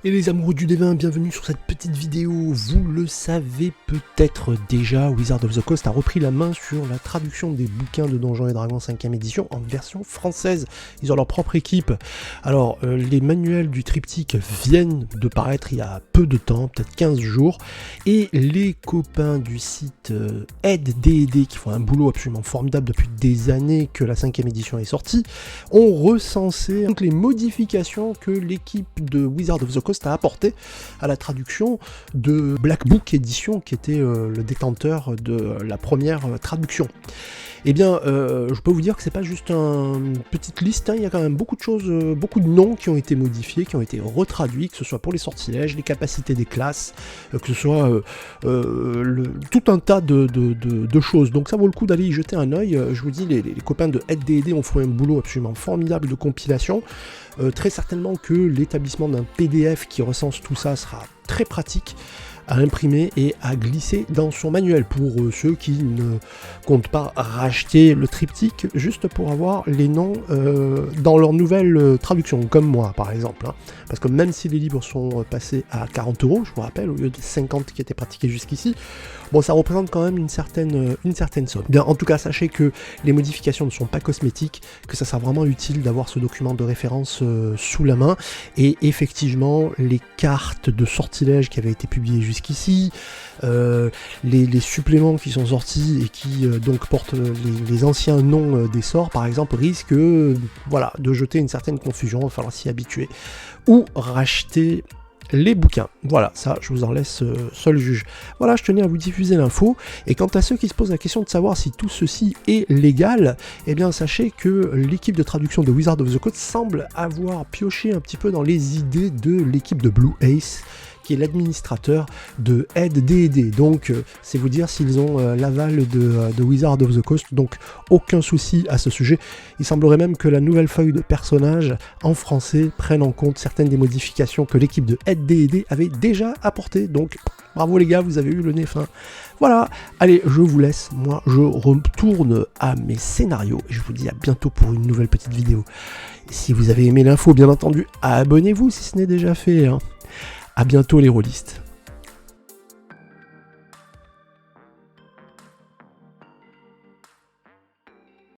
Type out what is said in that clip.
Et les amoureux du D20, bienvenue sur cette petite vidéo. Vous le savez peut-être déjà, Wizards of the Coast a repris la main sur la traduction des bouquins de Donjons et Dragons 5ème édition en version française. Ils ont leur propre équipe. Alors, les manuels du triptyque viennent de paraître il y a peu de temps, peut-être 15 jours. Et les copains du site Aide D&D, qui font un boulot absolument formidable depuis des années que la 5ème édition est sortie, ont recensé toutes les modifications que l'équipe de Wizards of the Coast a apporté à la traduction de Black Book Edition, qui était le détenteur de la première traduction. Eh bien, je peux vous dire que c'est pas juste une petite liste, hein, il y a quand même beaucoup de choses, beaucoup de noms qui ont été modifiés, qui ont été retraduits, que ce soit pour les sortilèges, les capacités des classes, que ce soit tout un tas de choses. Donc ça vaut le coup d'aller y jeter un œil. Je vous dis, les copains de Aide D&D ont fait un boulot absolument formidable de compilation. Très certainement que l'établissement d'un PDF qui recense tout ça sera très pratique à imprimer et à glisser dans son manuel pour ceux qui ne comptent pas racheter le triptyque juste pour avoir les noms dans leur nouvelle traduction, comme moi par exemple, hein. Parce que même si les livres sont passés à 40 €, je vous rappelle, au lieu des 50 qui étaient pratiqués jusqu'ici, bon, ça représente quand même une certaine somme. Bien, en tout cas, sachez que les modifications ne sont pas cosmétiques, que ça sera vraiment utile d'avoir ce document de référence sous la main, et effectivement, les cartes de sortilèges qui avaient été publiées jusqu'ici, les suppléments qui sont sortis et qui donc portent les anciens noms des sorts, par exemple, risquent voilà, de jeter une certaine confusion, il va falloir s'y habituer, ou racheter les bouquins. Voilà, ça, je vous en laisse seul juge. Voilà, je tenais à vous diffuser l'info. Et quant à ceux qui se posent la question de savoir si tout ceci est légal, eh bien, sachez que l'équipe de traduction de Wizards of the Coast semble avoir pioché un petit peu dans les idées de l'équipe de Blue Ace, qui est l'administrateur de Aide D&D. Donc, c'est vous dire s'ils ont l'aval de Wizards of the Coast, donc aucun souci à ce sujet. Il semblerait même que la nouvelle feuille de personnage en français prenne en compte certaines des modifications que l'équipe de Aide D&D avait déjà apportées. Donc, bravo les gars, vous avez eu le nez fin. Voilà, allez, je vous laisse. Moi, je retourne à mes scénarios et je vous dis à bientôt pour une nouvelle petite vidéo. Et si vous avez aimé l'info, bien entendu, abonnez-vous si ce n'est déjà fait, hein. A bientôt les rôlistes.